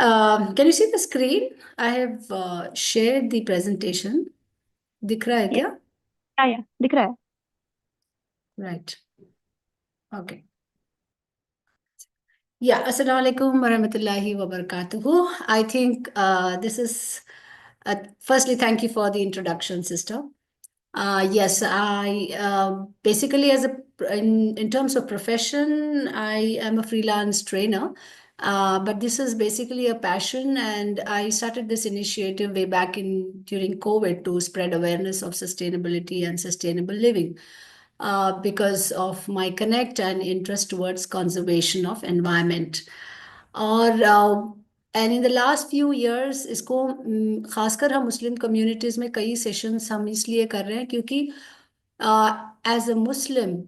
can you see the screen? I have shared the presentation. दिख रहा है Yeah, क्या? yeah, दिख रहा है. Right. Okay. Yeah, Assalamu alaikum warahmatullahi wabarakatuh. I think this is, firstly, thank you for the introduction, sister. Yes, I basically, in terms of profession, I am a freelance trainer. But this is basically a passion, and I started this initiative way back during COVID to spread awareness of sustainability and sustainable living. Because of my connect and interest towards conservation of environment. और and in the last few years इसको खासकर हम मुस्लिम communities में कई sessions हम इसलिए कर रहे हैं क्योंकि as a Muslim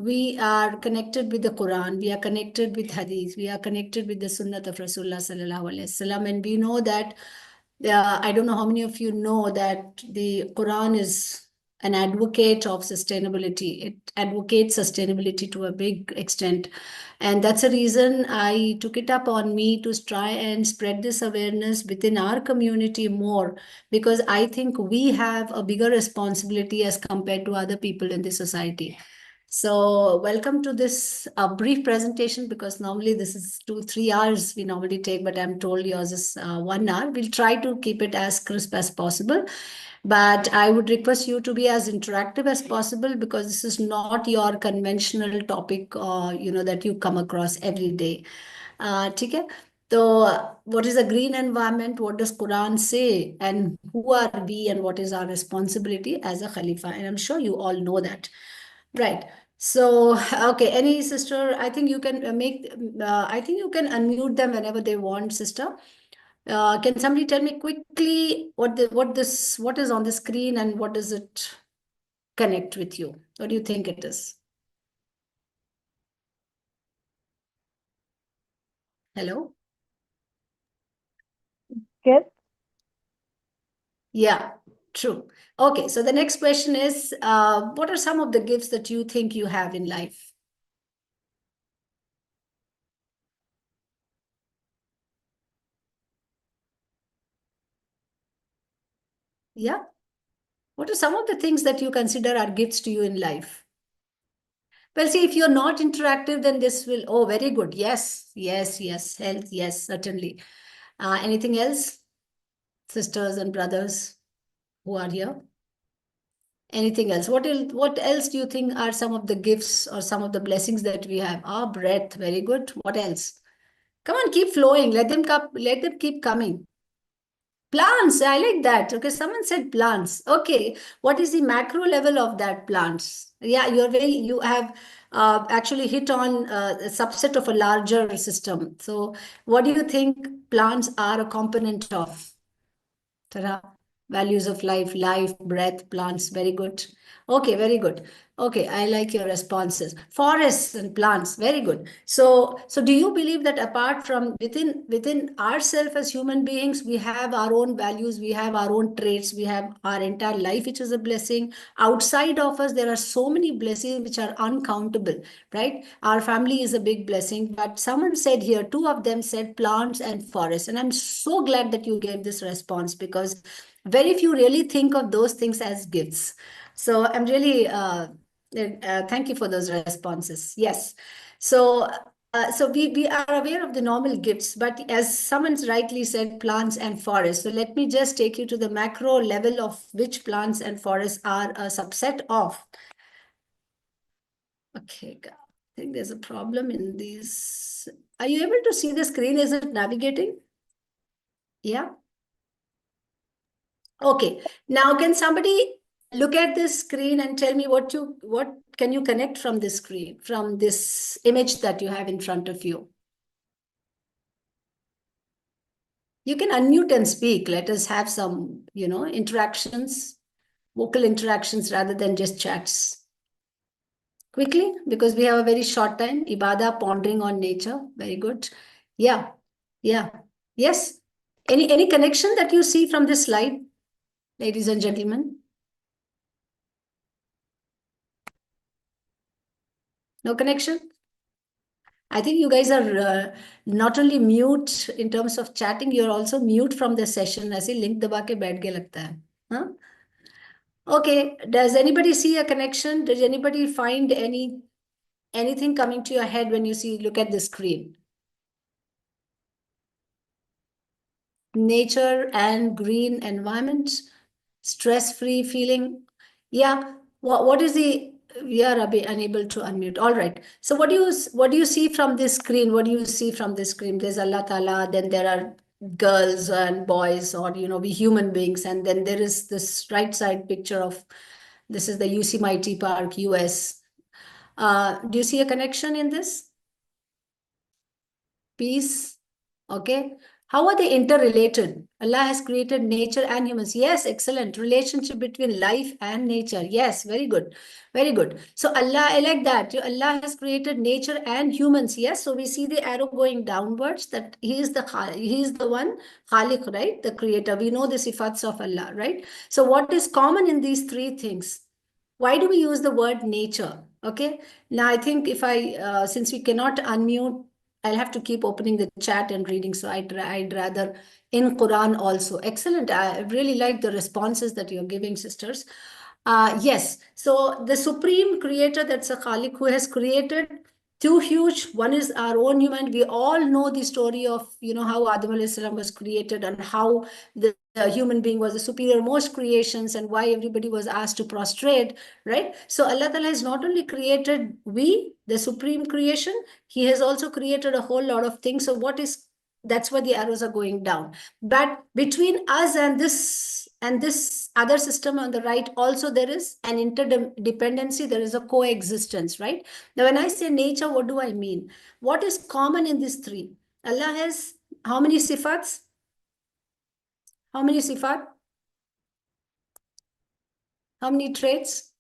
we are connected with the Quran, we are connected with Hadith, we are connected with the Sunnah of Rasulullah sallallahu alaihi wasallam, and we know that I don't know how many of you know that the Quran is an advocate of sustainability. It advocates sustainability to a big extent. And that's a reason I took it up on me to try and spread this awareness within our community more, because I think we have a bigger responsibility as compared to other people in the society. So welcome to this brief presentation, because normally this is 2-3 hours we normally take, but I'm told yours is 1 hour. We'll try to keep it as crisp as possible, but I would request you to be as interactive as possible, because this is not your conventional topic, that you come across every day. ठीक है? So, what is a green environment? What does Quran say? And who are we? And what is our responsibility as a Khalifa? And I'm sure you all know that. Right. So, okay, any sister, I think you can I think you can unmute them whenever they want, sister. Can somebody tell me quickly what is on the screen and what does it connect with you? What do you think it is? Hello? Yes. Yeah, true. Okay, so the next question is, what are some of the gifts that you think you have in life? Yeah. What are some of the things that you consider are gifts to you in life? Well, see, if you're not interactive, then this will, oh, very good. Yes, yes, yes. Health, yes, certainly. Anything else? Sisters and brothers who are here? Anything else? What else do you think are some of the gifts or some of the blessings that we have? Ah, breath, very good. What else? Come on, keep flowing. Let them keep coming. Plants, I like that. Okay, someone said plants. Okay, what is the macro level of that plants? Yeah, you have actually hit on a subset of a larger system. So, what do you think plants are a component of? Tara, values of life, breath, plants, very good. Okay, very good. Okay, I like your responses. Forests and plants, very good. So do you believe that apart from within ourselves as human beings, we have our own values, we have our own traits, we have our entire life, which is a blessing. Outside of us, there are so many blessings which are uncountable, right? Our family is a big blessing, but someone said here, two of them said plants and forests. And I'm so glad that you gave this response, because very few really think of those things as gifts. So I'm really, thank you for those responses. Yes. So we are aware of the normal gifts, but as someone rightly said, plants and forests. So let me just take you to the macro level of which plants and forests are a subset of. Okay, I think there's a problem in these. Are you able to see the screen? Is it navigating? Yeah. Okay. Now, can somebody look at this screen and tell me what can you connect from this screen, from this image that you have in front of you? You can unmute and speak. Let us have some, interactions, vocal interactions rather than just chats. Quickly, because we have a very short time. Ibadah, pondering on nature. Very good. Yeah. Yeah. Yes. Any connection that you see from this slide, ladies and gentlemen? No connection? I think you guys are not only mute in terms of chatting, you're also mute from the session. ऐसे link दबा के बैठ गए लगता है. Huh? Okay. Does anybody see a connection? Does anybody find anything coming to your head when you see look at the screen? Nature and green environment, stress-free feeling. Yeah. What is the we are unable to unmute. All right. So what do you see from this screen? What do you see from this screen? There's Allah Ta'ala, then there are girls and boys, or we human beings, and then there is this right side picture of this is the UC Mighty Park, US. Do you see a connection in this? Peace. Okay. How are they interrelated? Allah has created nature and humans. Yes, excellent. Relationship between life and nature. Yes, very good. Very good. So Allah, I like that. Allah has created nature and humans. Yes. So we see the arrow going downwards, that he is the one, Khaliq, right? The creator. We know the sifats of Allah, right? So what is common in these three things? Why do we use the word nature? Okay. Now I think if since we cannot unmute, I'll have to keep opening the chat and reading. So I'd rather in Quran also. Excellent. I really like the responses that you're giving, sisters. Yes. So the supreme creator, that's a Khalik, who has created two huge. One is our own human. We all know the story of how Adam alayhi salam was created, and how the human being was the superior most creations, and why everybody was asked to prostrate, right? So Allah Ta'ala has not only created we, the supreme creation, he has also created a whole lot of things. So that's why the arrows are going down. But between us and this other system on the right, also there is an interdependency, there is a coexistence, right? Now, when I say nature, what do I mean? What is common in these three? Allah has how many sifats? How many sifat? How many traits?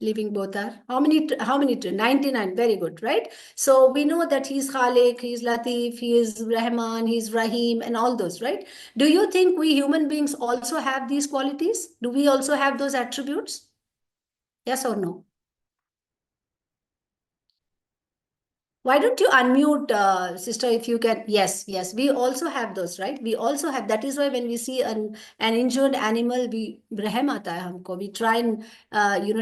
Living both are. How many? 99. Very good, right? So we know that he's Khalik, he's Latif, he is Rahman, he's Rahim, and all those, right? Do you think we human beings also have these qualities? Do we also have those attributes? Yes or no? Why don't you unmute, sister, if you can? Yes, yes. We also have those, right? We also have. That is why when we see an injured animal, we rahm aata hai humko. We try and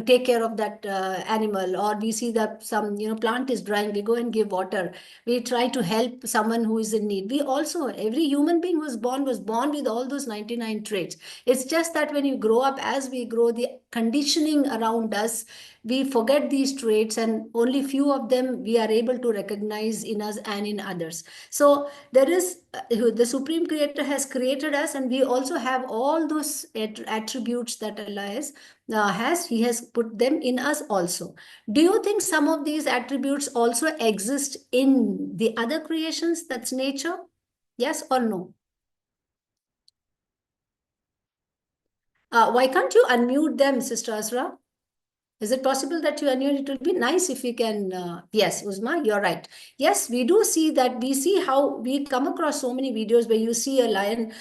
take care of that animal. Or we see that some plant is drying, we go and give water. We try to help someone who is in need. We also, every human being was born with all those 99 traits. It's just that when you grow up, as we grow, the conditioning around us, we forget these traits, and only few of them we are able to recognize in us and in others. So there is the supreme creator has created us, and we also have all those attributes that Allah has he has put them in us also. Do you think some of these attributes also exist in the other creations, that's nature? Yes or no? Why can't you unmute them, Sister Asra? Is it possible that you unmute? It will be nice if you can. Yes, Uzma, you're right. Yes, we do see that. We see how we come across so many videos where you see a lion,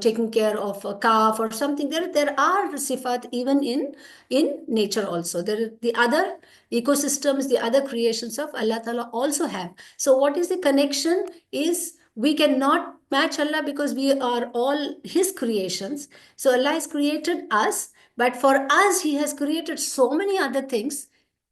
taking care of a calf or something. There are sifat even in nature also. The other ecosystems, the other creations of Allah Ta'ala also have. So what is the connection? Is we cannot match Allah because we are all His creations. So Allah has created us, but for us, He has created so many other things,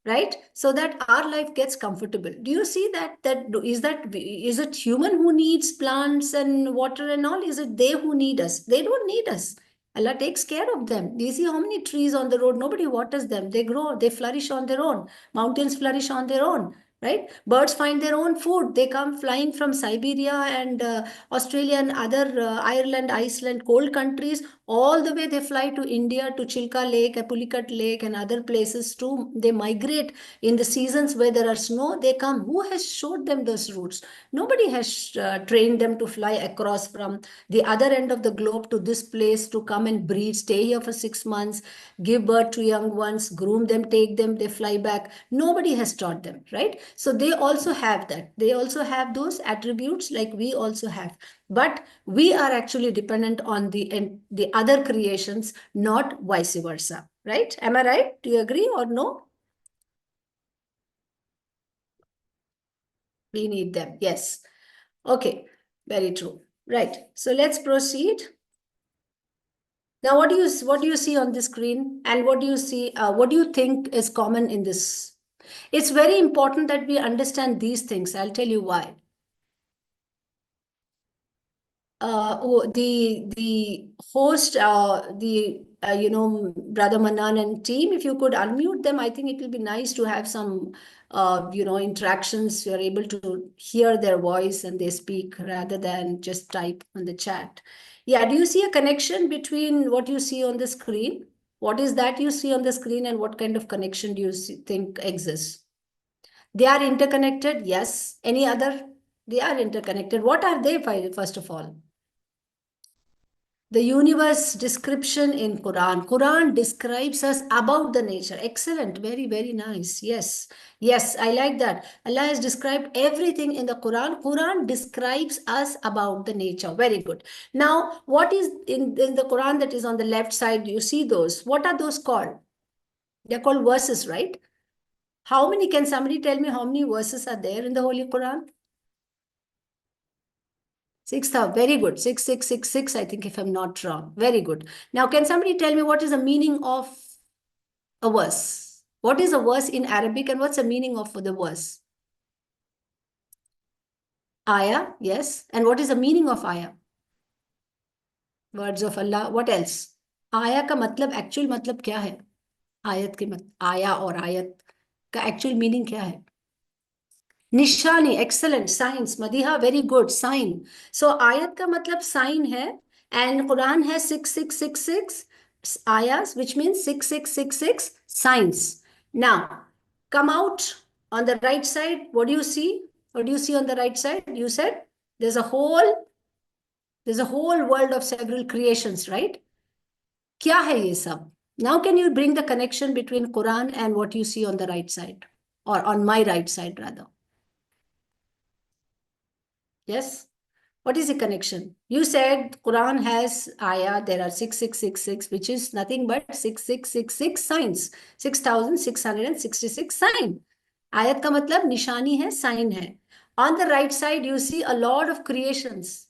right? So that our life gets comfortable. Do you see that? Is it human who needs plants and water and all? Is it they who need us? They don't need us. Allah takes care of them. Do you see how many trees on the road? Nobody waters them. They grow, they flourish on their own. Mountains flourish on their own, right? Birds find their own food. They come flying from Siberia and Australia and other Ireland, Iceland, cold countries, all the way they fly to India, to Chilka Lake, Pulicat Lake, and other places too. They migrate in the seasons where there are snow. They come. Who has showed them those routes? Nobody has trained them to fly across from the other end of the globe to this place to come and breed, stay here for 6 months, give birth to young ones, groom them, take them, they fly back. Nobody has taught them, right? So they also have that. They also have those attributes like we also have. But we are actually dependent on the other creations, not vice versa, right? Am I right? Do you agree or no? We need them. Yes. Okay. Very true. Right. So let's proceed. Now, what do you see on the screen, and what do you see? What do you think is common in this? It's very important that we understand these things. I'll tell you why. The host, Brother Manan and team, if you could unmute them, I think it will be nice to have some interactions. You're able to hear their voice and they speak rather than just type on the chat. Yeah, do you see a connection between what you see on the screen? What is that you see on the screen, and what kind of connection do you think exists? They are interconnected, yes. Any other? They are interconnected. What are they, first of all? The universe description in Quran describes us about the nature. Excellent. Very, very nice. Yes. Yes, I like that. Allah has described everything in the Quran describes us about the nature. Very good. Now, what is in the Quran that is on the left side? You see those. What are those called? They're called verses, right? How many, can somebody tell me how many verses are there in the Holy Quran? 6,000. Very good. 6666, I think, if I'm not wrong. Very good. Now, can somebody tell me what is the meaning of a verse? What is a verse in Arabic, and what's the meaning of the verse? Ayah, yes. And what is the meaning of ayah? Words of Allah. What else? आया का मतलब, actual मतलब क्या है? आयत के मतलब, आया और आयत का एक्चुअल मीनिंग क्या है? निशानी. Excellent. Science. Madiha, very good. Sign. So आयत का मतलब साइन है, एंड कुरान है 6666 ayahs, which means 6666 signs. Now, come out on the right side. What do you see? What do you see on the right side? You said there's a whole there's a whole world of several creations, right? क्या है ये सब? Now, can you bring the connection between Quran and what you see on the right side, or on my right side rather? Yes. What is the connection? You said Quran has ayah, there are 6666, which is nothing but 6666 signs. 6666 sign. Ayat ka matlab nishani hai, sign hai. On the right side, you see a lot of creations.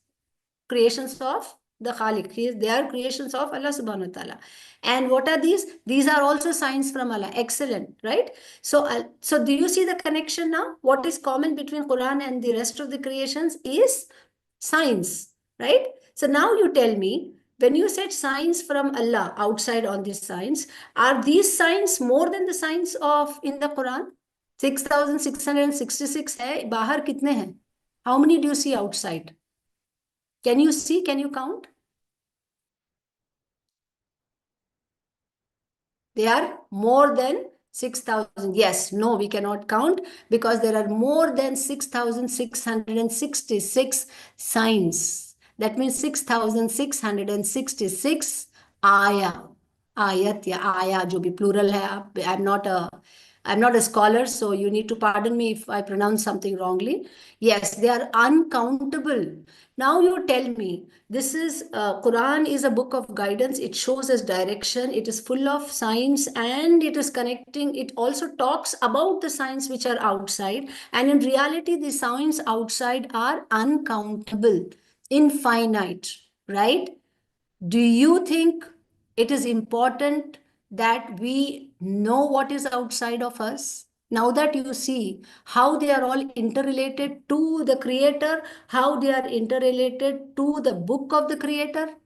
Creations of the Khaliq. They are creations of Allah subhanahu wa ta'ala. And what are these? These are also signs from Allah. Excellent, right? So do you see the connection now? What is common between Quran and the rest of the creations is signs, right? So now you tell me, when you said signs from Allah outside on these signs, are these signs more than the signs of in the Quran? 6,666 है, बाहर कितने हैं? How many do you see outside? Can you see? Can you count? They are more than 6,000. Yes, no, we cannot count because there are more than 6,666 signs. That means 6,666 ayah. Ayat या आया जो भी plural है. I'm not a scholar, so you need to pardon me if I pronounce something wrongly. Yes, they are uncountable. Now you tell me, this is Quran is a book of guidance. It shows us direction. It is full of signs, and it is connecting. It also talks about the signs which are outside. And in reality, the signs outside are uncountable, infinite, right? Do you think it is important that we know what is outside of us? Now that you see how they are all interrelated to the Creator, how they are interrelated to the book of the Creator,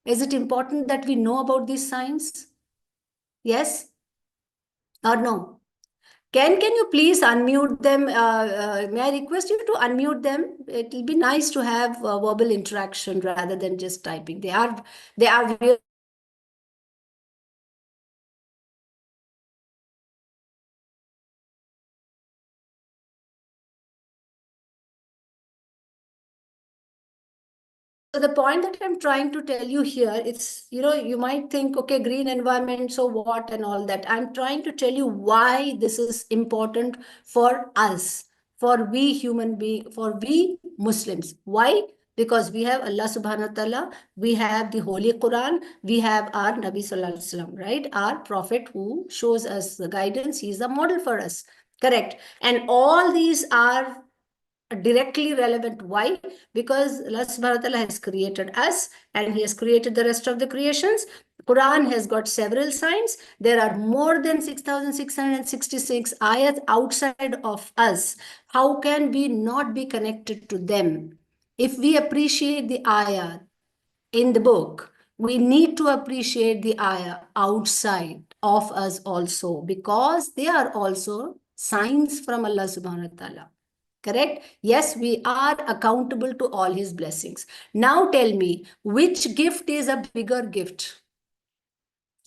is it important that we know about these signs? Yes or no? Can you please unmute them? May I request you to unmute them? It will be nice to have verbal interaction rather than just typing. They are really. So the point that I'm trying to tell you here, it's, you might think, okay, green environment, so what and all that. I'm trying to tell you why this is important for us, for we Muslims. Why? Because we have Allah subhanahu wa ta'ala, we have the Holy Quran, we have our Nabi sallallahu alaihi wasallam, right? Our prophet who shows us the guidance. He is a model for us. Correct. And all these are directly relevant. Why? Because Allah subhanahu wa ta'ala has created us and He has created the rest of the creations. Quran has got several signs. There are more than 6,666 ayat outside of us. How can we not be connected to them? If we appreciate the ayat in the book, we need to appreciate the ayah outside of us also, because they are also signs from Allah subhanahu wa ta'ala. Correct? Yes, we are accountable to all His blessings. Now tell me, which gift is a bigger gift?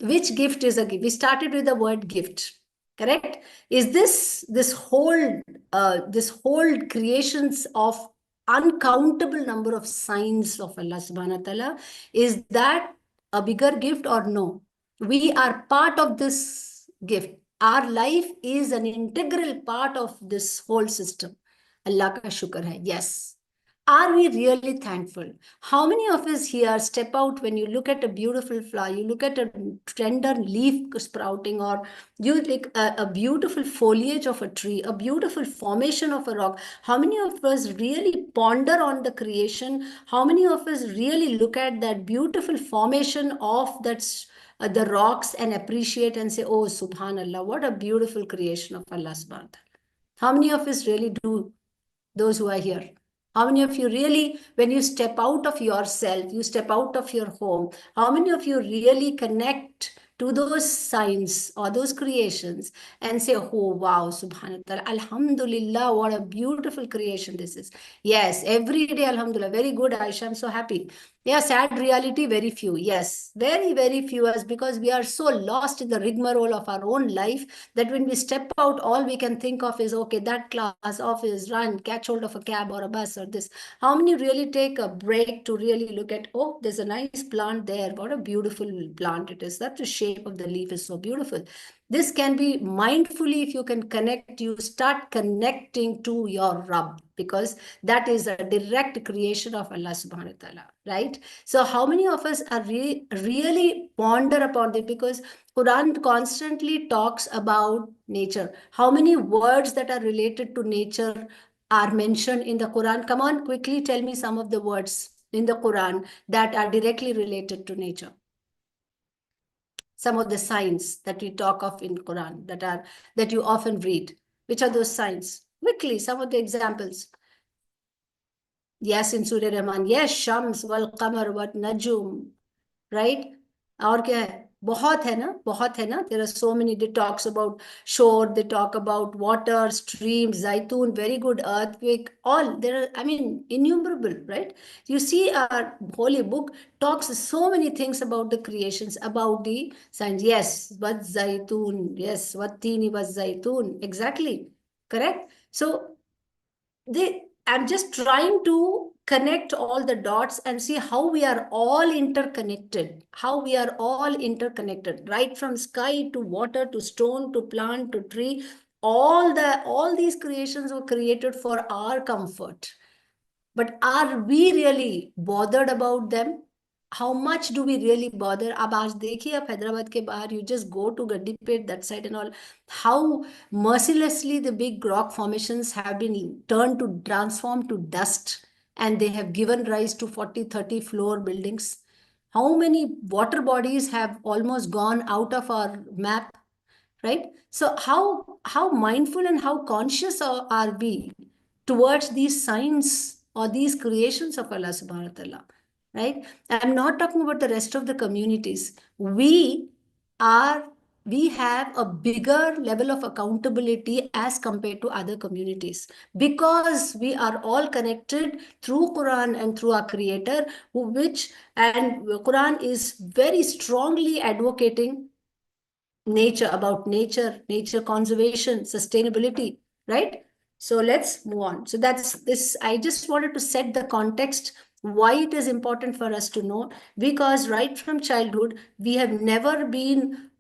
Which gift is a gift? We started with the word gift. Correct? Is this whole creations of uncountable number of signs of Allah subhanahu wa ta'ala, is that a bigger gift or no? We are part of this gift. Our life is an integral part of this whole system. Allah ka shukr hai. Yes. Are we really thankful? How many of us here step out when you look at a beautiful flower, you look at a tender leaf sprouting, or you like a beautiful foliage of a tree, a beautiful formation of a rock? How many of us really ponder on the creation? How many of us really look at that beautiful formation of the rocks and appreciate and say, oh, subhanallah, what a beautiful creation of Allah subhanahu wa ta'ala? How many of us really do, those who are here? How many of you really, when you step out of yourself, you step out of your home, how many of you really connect to those signs or those creations and say, oh, wow, subhanallah, alhamdulillah, what a beautiful creation this is. Yes, every day, alhamdulillah, very good, Aisha, I'm so happy. Yeah, sad reality, very few. Yes, very, very few, as because we are so lost in the rigmarole of our own life that when we step out, all we can think of is, okay, that class, office, run, catch hold of a cab or a bus or this. How many really take a break to really look at, oh, there's a nice plant there. What a beautiful plant it is. That the shape of the leaf is so beautiful. This can be mindfully, if you can connect, you start connecting to your Rabb, because that is a direct creation of Allah subhanahu wa ta'ala, right? So how many of us are really ponder upon it? Because Quran constantly talks about nature. How many words that are related to nature are mentioned in the Quran? Come on, quickly tell me some of the words in the Quran that are directly related to nature. Some of the signs that we talk of in Quran that you often read. Which are those signs? Quickly, some of the examples. Yes, in Surah Rahman. Yes, Shams wal Qamar wat Najum, right? और क्या है? बहुत है ना, बहुत है ना. There are so many. They talks about shore, they talk about water, streams, zaitun, very good, earthquake, all. There are, I mean, innumerable, right? You see, our holy book talks so many things about the creations, about the signs. Yes, what zaitun, yes, what tini was zaitun, exactly, correct. So I'm just trying to connect all the dots and see how we are all interconnected, how we are all interconnected, right from sky to water to stone to plant to tree. All these creations were created for our comfort. But are we really bothered about them? How much do we really bother? अब आज देखिए आप हैदराबाद के बाहर, you just go to Gaddipet, that side and all, how mercilessly the big rock formations have been turned to transform to dust, and they have given rise to 40, 30 floor buildings. How many water bodies have almost gone out of our map, right? So how mindful and how conscious are we towards these signs or these creations of Allah subhanahu wa ta'ala, right? I'm not talking about the rest of the communities. Are we have a bigger level of accountability as compared to other communities, because we are all connected through Quran and through our creator, which, and Quran is very strongly advocating nature conservation, sustainability, right? So let's move on. So that's this. I just wanted to set the context why it is important for us to know, because right from childhood we have never been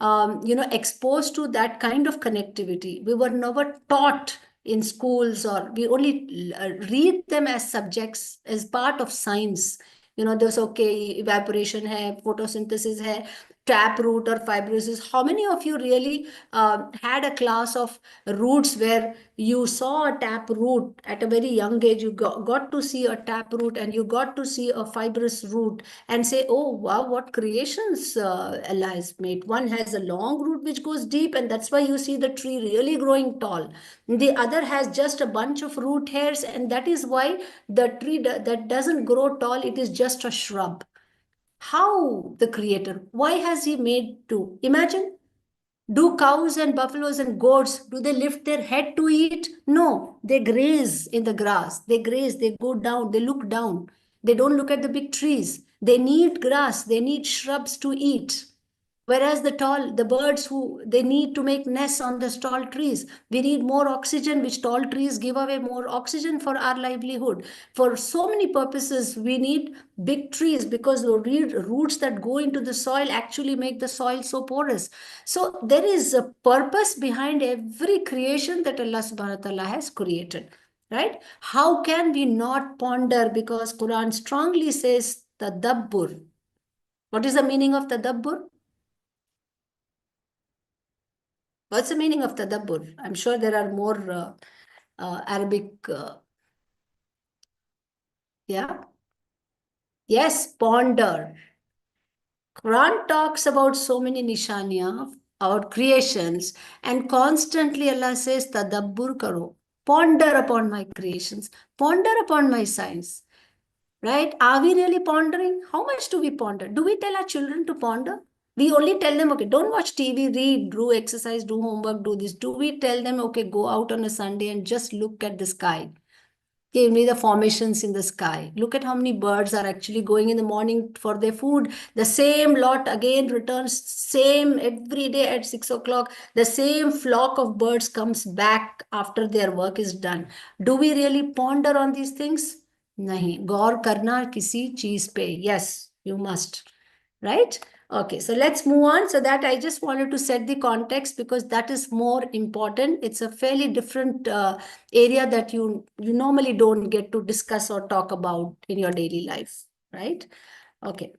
exposed to that kind of connectivity. We were never taught in schools, or we only read them as subjects as part of science. There's okay, evaporation hai, photosynthesis hai, tap root or fibrosis. How many of you really had a class of roots where you saw a tap root at a very young age? You got to see a tap root and you got to see a fibrous root and say, oh, wow, what creations Allah has made. One has a long root which goes deep, and that's why you see the tree really growing tall. The other has just a bunch of root hairs, and that is why the tree that doesn't grow tall, it is just a shrub. How the creator? Why has he made two? Imagine, do cows and buffaloes and goats, do they lift their head to eat? No, they graze in the grass. They graze, they go down, they look down. They don't look at the big trees. They need grass, they need shrubs to eat. Whereas the birds who they need to make nests on the tall trees. We need more oxygen, which tall trees give away more oxygen for our livelihood. For so many purposes, we need big trees because the roots that go into the soil actually make the soil so porous. So there is a purpose behind every creation that Allah subhanahu wa ta'ala has created. Right? How can we not ponder? Because Quran strongly says tadabbur. What is the meaning of tadabbur? What's the meaning of tadabbur? I'm sure there are more Arabic. Yeah. Yes, ponder. Quran talks about so many nishaniya, about creations, and constantly Allah says, tadabbur karo. Ponder upon my creations. Ponder upon my science. Right? Are we really pondering? How much do we ponder? Do we tell our children to ponder? We only tell them, okay, don't watch TV, read, do exercise, do homework, do this. Do we tell them, okay, go out on a Sunday and just look at the sky? Give me the formations in the sky. Look at how many birds are actually going in the morning for their food. The same lot again returns, same every day at 6 o'clock. The same flock of birds comes back after their work is done. Do we really ponder on these things? नहीं गौर करना किसी चीज पे. Yes, you must. Right? Okay, so let's move on. So that I just wanted to set the context because that is more important. It's a fairly different area that you normally don't get to discuss or talk about in your daily life, right? Okay.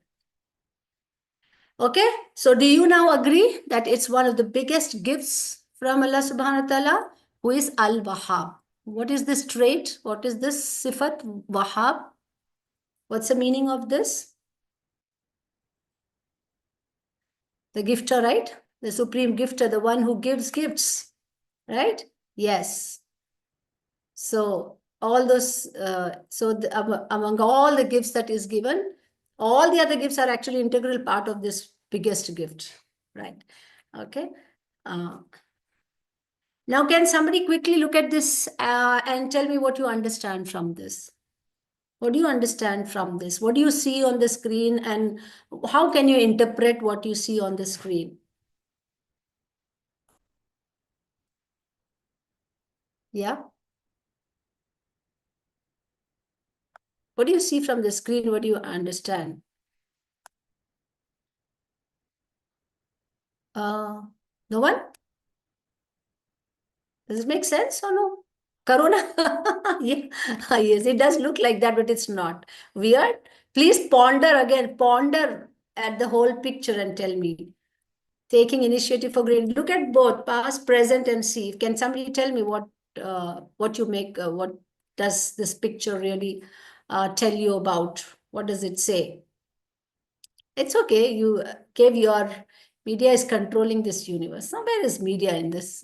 Okay. So do you now agree that it's one of the biggest gifts from Allah subhanahu wa ta'ala, who is Al-Wahhab? What is this trait? What is this sifat, Wahhab? What's the meaning of this? The gifter, right? The supreme gifter, the one who gives gifts, right? Yes. So all those, among all the gifts that is given, all the other gifts are actually integral part of this biggest gift, right? Okay. Uh, Now, can somebody quickly look at this and tell me what you understand from this? What do you understand from this? What do you see on the screen, and how can you interpret what you see on the screen? Yeah. What do you see from the screen? What do you understand? Uh, no one? Does it make sense or no? Corona? Yeah. Yes, it does look like that, but it's not. Weird. Please ponder again. Ponder at the whole picture and tell me. Taking initiative for green. Look at both past, present, and see. Can somebody tell me what you make? What does this picture really tell you about? What does it say? It's okay. You gave your media is controlling this universe. Now, where is media in this?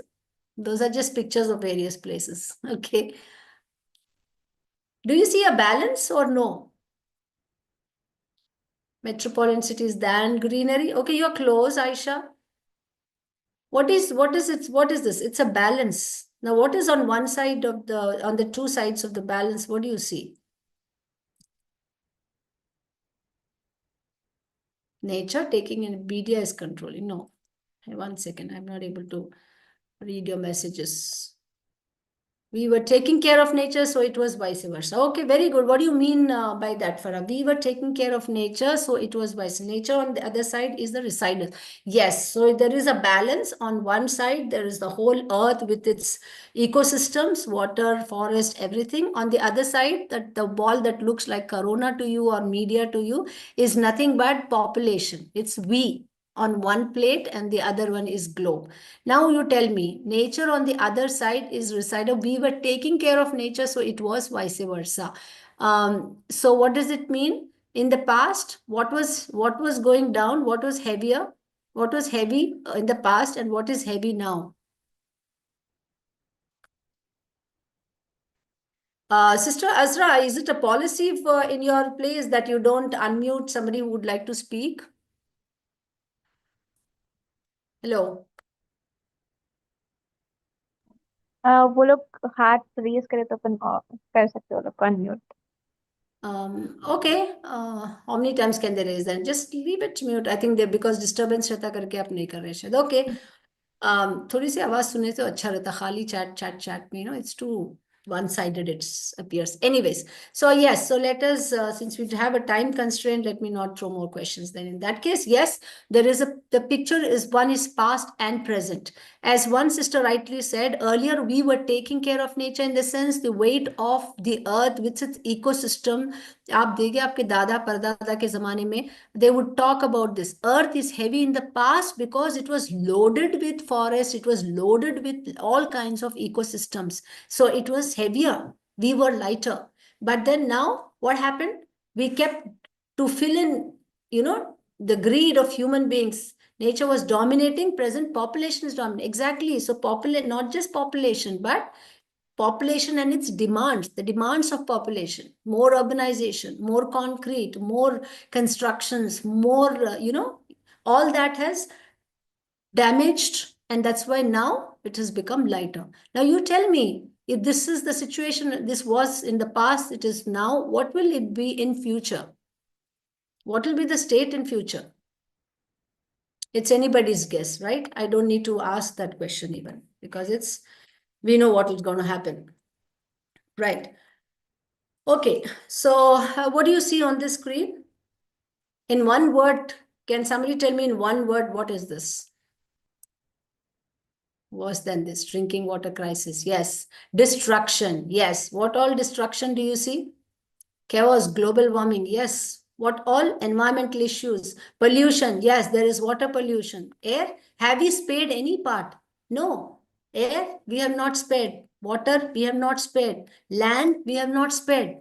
Those are just pictures of various places. Okay. Do you see a balance or no? Metropolitan cities than greenery. Okay, you're close, Aisha. What is this? It's a balance. Now, what is on one side of on the two sides of the balance? What do you see? Nature taking in media is controlling. No. Hey, 1 second. I'm not able to read your messages. We were taking care of nature, so it was vice versa. Okay, very good. What do you mean by that, Farah? We were taking care of nature, so it was vice. Nature on the other side is the reciter. Yes, so there is a balance. On one side, there is the whole earth with its ecosystems, water, forest, everything. On the other side, that the ball that looks like corona to you or media to you is nothing but population. It's we. on one plate and the other one is globe. Now you tell me, nature on the other side is resider. We were taking care of nature, so it was vice versa. So what does it mean? In the past, what was going down? What was heavier? What was heavy in the past, and what is heavy now? Sister Azra, is it a policy for in your place that you don't unmute somebody who would like to speak? Hello. वो लोग हाथ raise करे तो अपन कर सकते हो, लोग को unmute. Okay. How many times can they raise that? Just leave it mute. I think they because disturbance रहता करके आप नहीं कर रहे शायद. Okay. थोड़ी सी आवाज सुने तो अच्छा रहता. खाली chat में, it's too one-sided. It appears. Anyways, so yes. So let us, since we have a time constraint, let me not throw more questions. Then in that case, yes, the picture is one is past and present. As one sister rightly said earlier, we were taking care of nature in the sense the weight of the earth with its ecosystem. आप देखिए आपके दादा परदादा के जमाने में they would talk about this. Earth is heavy in the past because it was loaded with forests, it was loaded with all kinds of ecosystems. So it was heavier. We were lighter. But then now, what happened? We kept to fill in, the greed of human beings. Nature was dominating, present population is dominating. Exactly. So not just population, but population and its demands, the demands of population, more urbanization, more concrete, more constructions, more, all that has damaged. And that's why now it has become lighter. Now you tell me, if this is the situation, this was in the past, it is now, what will it be in future? What will be the state in future? It's anybody's guess, right? I don't need to ask that question even because we know what is going to happen. Right. Okay, so what do you see on this screen? In one word, can somebody tell me in one word what is this? Worse than this, drinking water crisis. Yes. Destruction. Yes. What all destruction do you see? Chaos, global warming. Yes. What all environmental issues? Pollution. Yes, there is water pollution. Air. Have we spared any part? No. Air, we have not spared. Water, we have not spared. Land, we have not spared.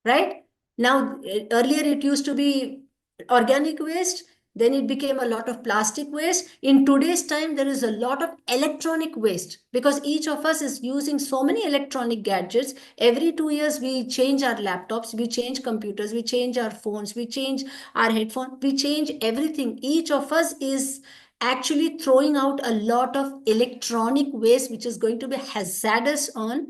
Right? Now, earlier it used to be organic waste, then it became a lot of plastic waste. In today's time, there is a lot of electronic waste because each of us is using so many electronic gadgets. Every 2 years, we change our laptops, we change computers, we change our phones, we change our headphones, we change everything. Each of us is actually throwing out a lot of electronic waste, which is going to be hazardous on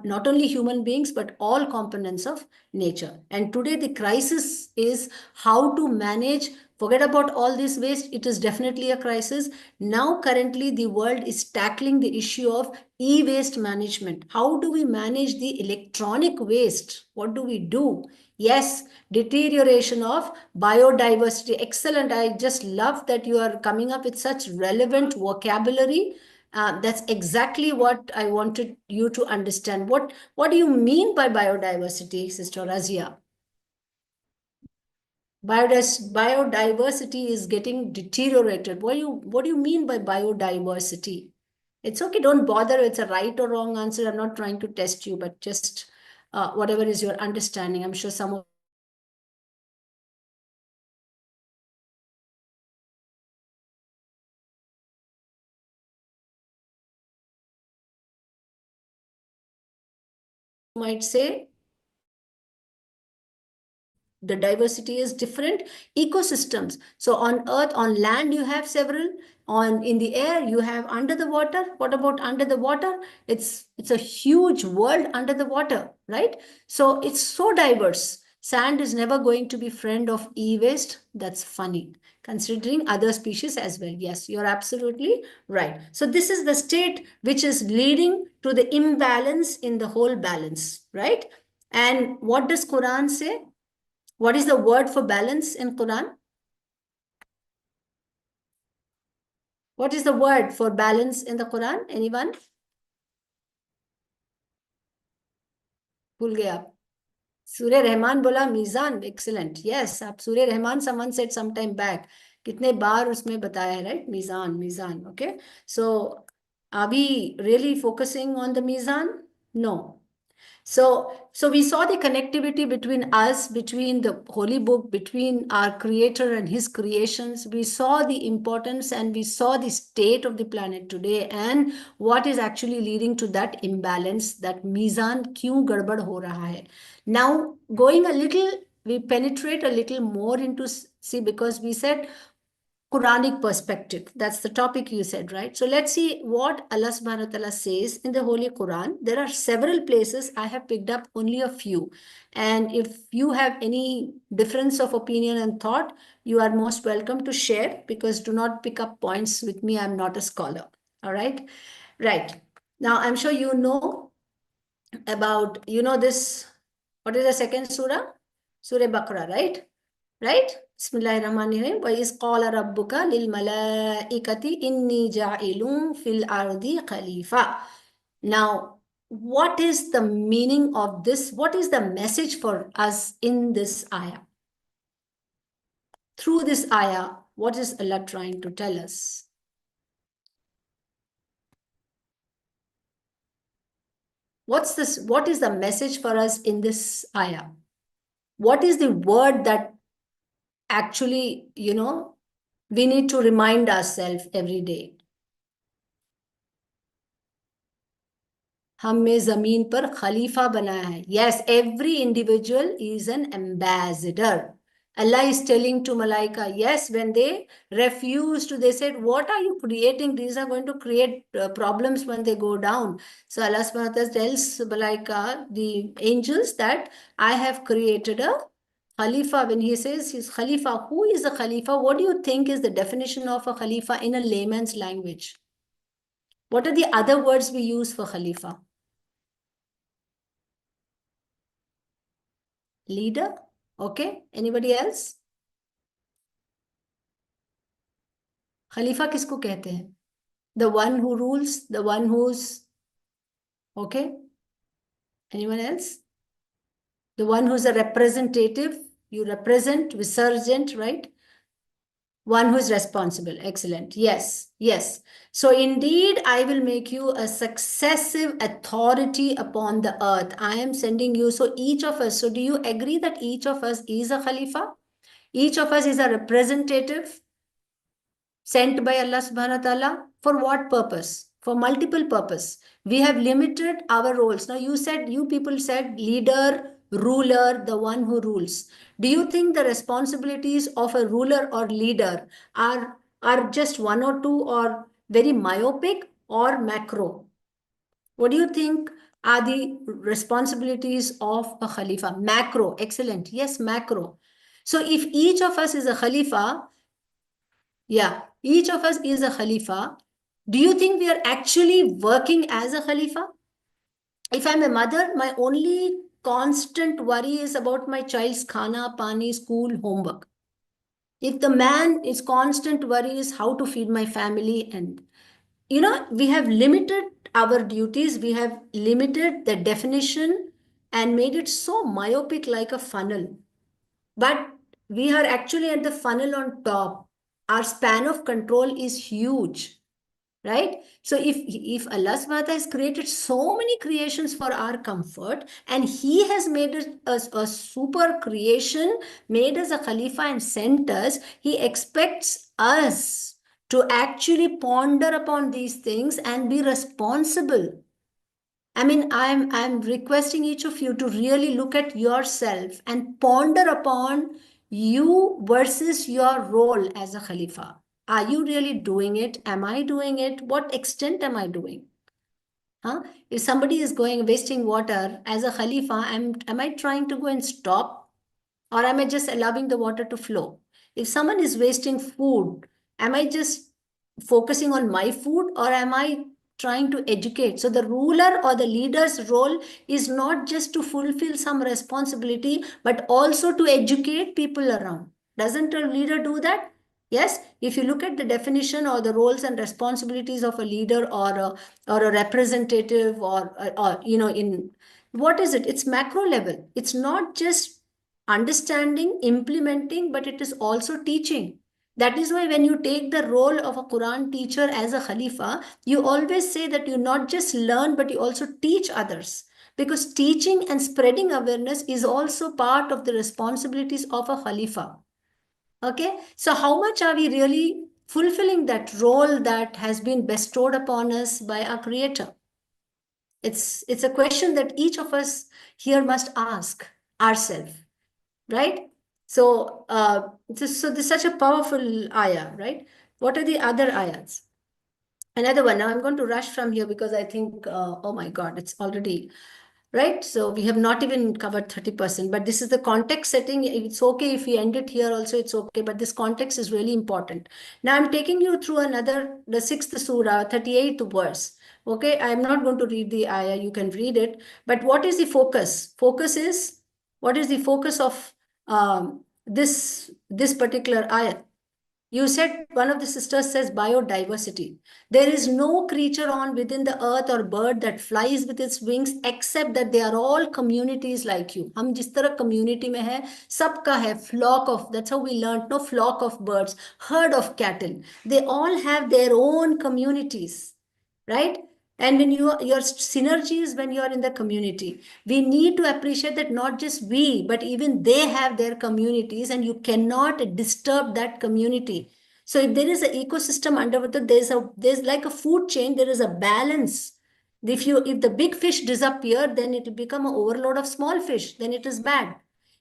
not only human beings but all components of nature. And today the crisis is how to manage. Forget about all this waste, it is definitely a crisis. Now currently the world is tackling the issue of e-waste management. How do we manage the electronic waste? What do we do? Yes, deterioration of biodiversity. Excellent. I just love that you are coming up with such relevant vocabulary. That's exactly what I wanted you to understand. What do you mean by biodiversity, Sister Razia? Biodiversity is getting deteriorated. What do you mean by biodiversity? It's okay, don't bother. It's a right or wrong answer. I'm not trying to test you, but just whatever is your understanding. I'm sure some of you might say the diversity is different ecosystems. So on earth, on land you have several, on in the air you have under the water. What about under the water? It's a huge world under the water, right? So it's so diverse. Sand is never going to be friend of e-waste. That's funny considering other species as well. Yes, you're absolutely right. So this is the state which is leading to the imbalance in the whole balance, right? And what does Quran say? What is the word for balance in Quran? What is the word for balance in the Quran? Anyone? भूल गए आप. Surya Rahman bola Mizan. Excellent. Yes, Surya Rahman, someone said some time back. कितने बार उसमें बताया है, right? मीजान, मीजान, okay. So are we really focusing on the मीजान? No. So we saw the connectivity between us, between the holy book, between our creator and his creations. We saw the importance and we saw the state of the planet today and what is actually leading to that imbalance, that mizan kyun gadbad ho raha hai. Now, going a little, we penetrate a little more into, see, because we said Quranic perspective. That's the topic you said, right? So let's see what Allah subhanahu wa ta'ala says in the Holy Quran. There are several places. I have picked up only a few. And if you have any difference of opinion and thought, you are most welcome to share, because do not pick up points with me. I'm not a scholar. All right. Right. Now, I'm sure you know about, this, what is the second surah? Surah Baqarah, right? Right? Bismillahirrahmanirrahim. وَإِذْ قَالَ رَبُّكَ لِلْمَلَائِكَةِ إِنِّي جَاعِلٌ فِي الْأَرْضِ خَلِيفَةً. Now, what is the meaning of this? What is the message for us in this ayah? Through this ayah, what is Allah trying to tell us? What's this? What is the message for us in this ayah? What is the word that actually, we need to remind ourselves every day? हमें जमीन पर खलीफा बनाया है. Yes, every individual is an ambassador. Allah is telling to Malaika, yes, when they refused, they said, what are you creating? These are going to create problems when they go down. So Allah subhanahu wa ta'ala tells Malaika, the angels, that I have created a Khalifa. When he says he's Khalifa, who is a Khalifa? What do you think is the definition of a Khalifa in a layman's language? What are the other words we use for Khalifa? Leader. Okay. Anybody else? Khalifa किसको कहते हैं? The one who rules, the one who's, okay. Anyone else? The one who's a representative. You represent, visurgent, right? One who's responsible. Excellent. Yes. Yes. So indeed, I will make you a successive authority upon the earth. I am sending you. So each of us. So do you agree that each of us is a Khalifa? Each of us is a representative sent by Allah subhanahu wa ta'ala. For what purpose? For multiple purpose. We have limited our roles. Now you people said leader, ruler, the one who rules. Do you think the responsibilities of a ruler or leader are just one or two, or very myopic or macro? What do you think are the responsibilities of a Khalifa? Macro, excellent. Yes, macro. So if each of us is a Khalifa, yeah, each of us is a Khalifa. Do you think we are actually working as a Khalifa? If I'm a mother, my only constant worry is about my child's khana, pani, school, homework. If the man, his constant worry is how to feed my family, and we have limited our duties, we have limited the definition and made it so myopic like a funnel. But we are actually at the funnel on top. Our span of control is huge, right? So if Allah subhanahu wa ta'ala has created so many creations for our comfort, and he has made us a super creation, made us a Khalifa and sent us, he expects us to actually ponder upon these things and be responsible. I mean, I'm requesting each of you to really look at yourself and ponder upon you versus your role as a Khalifa. Are you really doing it? Am I doing it? What extent am I doing? Huh? If somebody is going wasting water as a Khalifa, am I trying to go and stop? Or am I just allowing the water to flow? If someone is wasting food, am I just focusing on my food, or am I trying to educate? So the ruler or the leader's role is not just to fulfill some responsibility, but also to educate people around. Doesn't a leader do that? Yes, if you look at the definition or the roles and responsibilities of a leader or a representative, or in what is it? It's macro level. It's not just understanding, implementing, but it is also teaching. That is why when you take the role of a Quran teacher as a Khalifa, you always say that you not just learn, but you also teach others. Because teaching and spreading awareness is also part of the responsibilities of a Khalifa. Okay, so how much are we really fulfilling that role that has been bestowed upon us by our Creator? It's a question that each of us here must ask ourselves, right? So this is such a powerful ayah, right? What are the other ayahs? Another one. Now I'm going to rush from here because I think, oh my God, it's already right. So we have not even covered 30%, but this is the context setting. It's okay if we end it here also, it's okay, but this context is really important. Now I'm taking you through the sixth surah, 38th verse. Okay, I'm not going to read the ayah, you can read it. But what is the focus? What is the focus of this particular ayah? You said one of the sisters says biodiversity. There is no creature on within the earth or bird that flies with its wings except that they are all communities like you. हम जिस तरह community में है सबका है flock of, that's how we learned, no, flock of birds, herd of cattle. They all have their own communities, right? And when your synergy is when you are in the community, we need to appreciate that not just we but even they have their communities, and you cannot disturb that community. So if there is an ecosystem underwater, there's like a food chain, there is a balance. If the big fish disappear, then it will become an overload of small fish, then it is bad.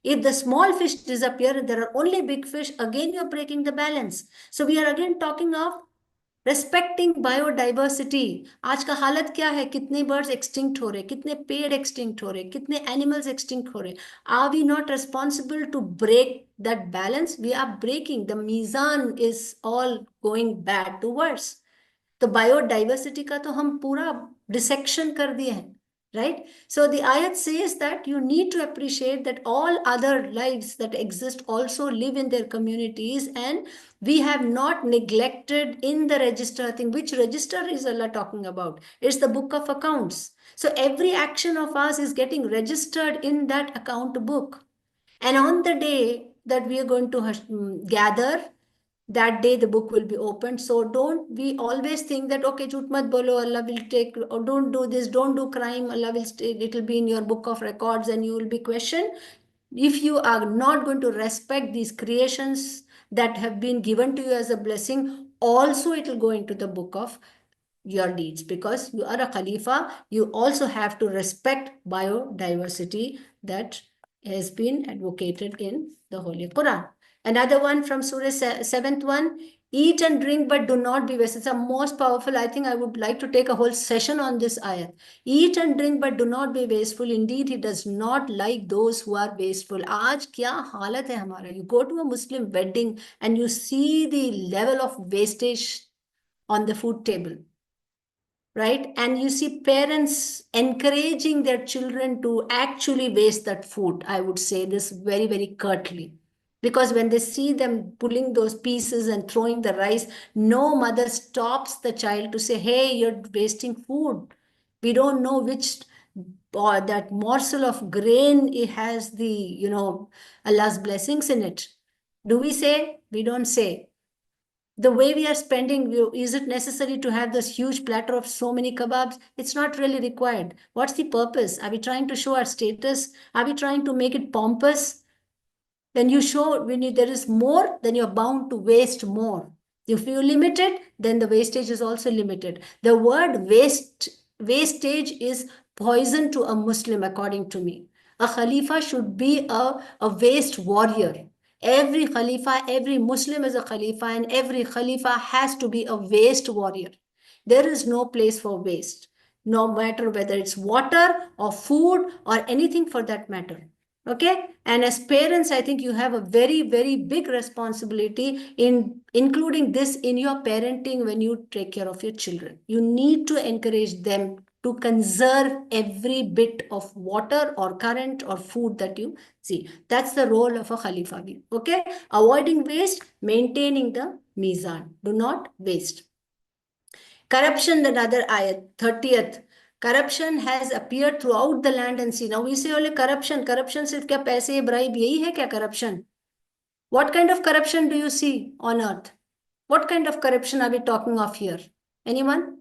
If the small fish disappear and there are only big fish, again you're breaking the balance. So we are again talking of respecting biodiversity. आज का हालत क्या है? कितने birds extinct हो रहे, कितने पेड़ एक्सटिंक्ट हो रहे, कितने एनिमल्स एक्सटिंक्ट हो रहे. Are we not responsible to break that balance? We are breaking the मीजान, is all going bad to worse. तो बायोडाइवर्सिटी का तो हम पूरा डिसेक्शन कर दिए हैं, right? So the ayat says that you need to appreciate that all other lives that exist also live in their communities, and we have not neglected in the register thing. Which register is Allah talking about? It's the book of accounts. So every action of us is getting registered in that account book. And on the day that we are going to gather, that day the book will be opened. So don't we always think that, okay, jhoot mat bolo, Allah will take, or don't do this, don't do crime, Allah will stay, it will be in your book of records and you will be questioned. If you are not going to respect these creations that have been given to you as a blessing, also it will go into the book of your deeds. Because you are a Khalifa, you also have to respect biodiversity that has been advocated in the Holy Quran. Another one from Surah 7th one, eat and drink but do not be wasteful. It's the most powerful. I think I would like to take a whole session on this ayat. Eat and drink but do not be wasteful. Indeed, he does not like those who are wasteful. आज क्या हालत है हमारा? You go to a Muslim wedding and you see the level of wastage on the food table, right? And you see parents encouraging their children to actually waste that food. I would say this very, very curtly. Because when they see them pulling those pieces and throwing the rice, no mother stops the child to say, hey, you're wasting food. We don't know which, or that morsel of grain, it has the, Allah's blessings in it. Do we say? We don't say. The way we are spending, is it necessary to have this huge platter of so many kebabs? It's not really required. What's the purpose? Are we trying to show our status? Are we trying to make it pompous? There is more, then you're bound to waste more. If you limit it, then the wastage is also limited. The word wastage is poison to a Muslim, according to me. A Khalifa should be a waste warrior. Every Khalifa, every Muslim is a Khalifa, and every Khalifa has to be a waste warrior. There is no place for waste, no matter whether it's water or food or anything for that matter. Okay, and as parents, I think you have a very, very big responsibility in including this in your parenting. When you take care of your children, you need to encourage them to conserve every bit of water or current or food that you see. That's the role of a Khalifa. Okay, avoiding waste, maintaining the mizan. Do not waste. Corruption, another ayat, 30th. Corruption has appeared throughout the land and sea. Now we say only corruption. Corruption सिर्फ क्या पैसे bribe यही है क्या corruption? What kind of corruption do you see on earth? What kind of corruption are we talking of here? Anyone?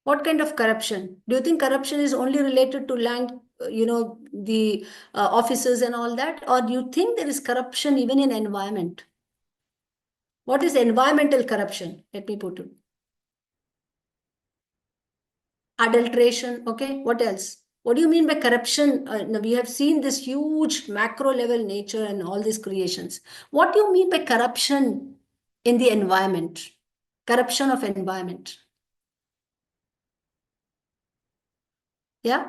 What kind of corruption? Do you think corruption is only related to land, the officers and all that? Or do you think there is corruption even in environment? What is environmental corruption? Let me put it. Adulteration. Okay. What else? What do you mean by corruption? Now we have seen this huge macro level nature and all these creations. What do you mean by corruption in the environment? Corruption of environment. Yeah.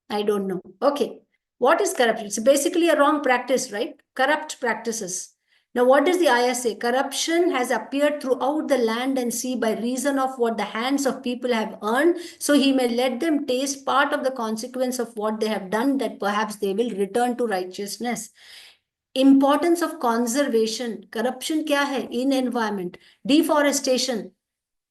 I don't know. Okay. What is corruption? It's basically a wrong practice, right? Corrupt practices. Now, what does the ayah say? Corruption has appeared throughout the land and sea by reason of what the hands of people have earned, so he may let them taste part of the consequence of what they have done, that perhaps they will return to righteousness. Importance of conservation. Corruption kya hai? In environment. Deforestation,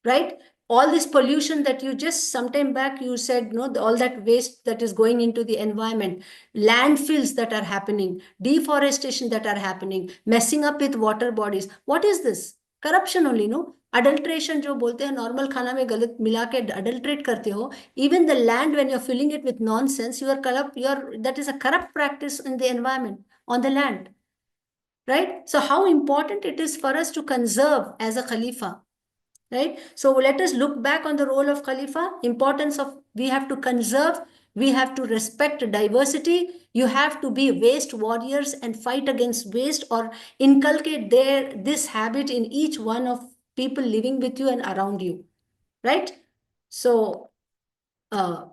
right? All this pollution that you just sometime back you said, no, all that waste that is going into the environment, landfills that are happening, deforestation that are happening, messing up with water bodies. What is this? Corruption only, no? Adulteration जो बोलते हैं normal खाना में गलत मिला के adulterate करते हो, even the land when you're filling it with nonsense, you are corrupt, that is a corrupt practice in the environment, on the land, right? So how important it is for us to conserve as a khalifa, right? So let us look back on the role of khalifa. Importance of, we have to conserve, we have to respect diversity, you have to be waste warriors and fight against waste, or inculcate this habit in each one of people living with you and around you, right? So uh,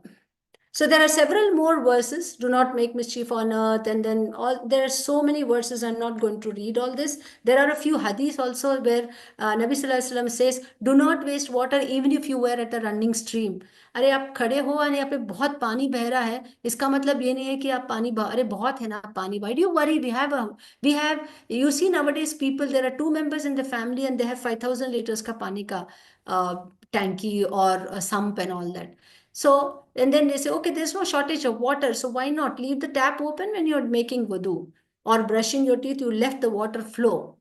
so there are several more verses. Do not make mischief on earth, and then all there are so many verses. I'm not going to read all this. There are a few hadiths also where Nabi Sallallahu Alaihi Wasallam says, "Do not waste water, even if you were at a running stream." अरे आप खड़े हो और यहाँ पे बहुत पानी बह रहा है, इसका मतलब ये नहीं है कि आप पानी अरे बहुत है ना पानी. Why do you worry? We have you see nowadays people, there are two members in the family and they have 5,000 liters का पानी का uh, tanky or a sump and all that. So, and then they say, okay, there's no shortage of water. So why not leave the tap open when you're making wudu or brushing your teeth? You left the water flow.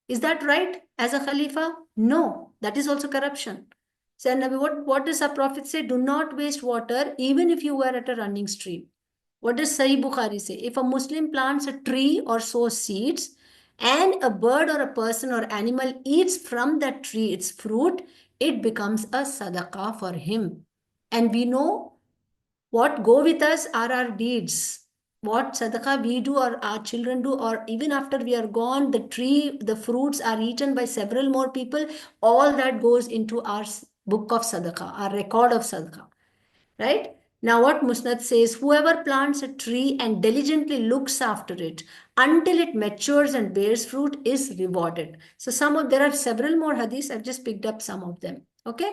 Is that right as a Khalifa? No, that is also corruption. So, what does our Prophet say? Do not waste water, even if you were at a running stream. What does Sahih Bukhari say? If a Muslim plants a tree or sows seeds, and a bird or a person or animal eats from that tree its fruit, it becomes a sadaqah for him. And we know what go with us are our deeds. What sadaqah we do or our children do, or even after we are gone, the tree, the fruits are eaten by several more people. All that goes into our book of sadaqah, our record of sadaqah, right? Now, what Musnad says, whoever plants a tree and diligently looks after it until it matures and bears fruit is rewarded. So, there are several more hadiths. I've just picked up some of them. Okay.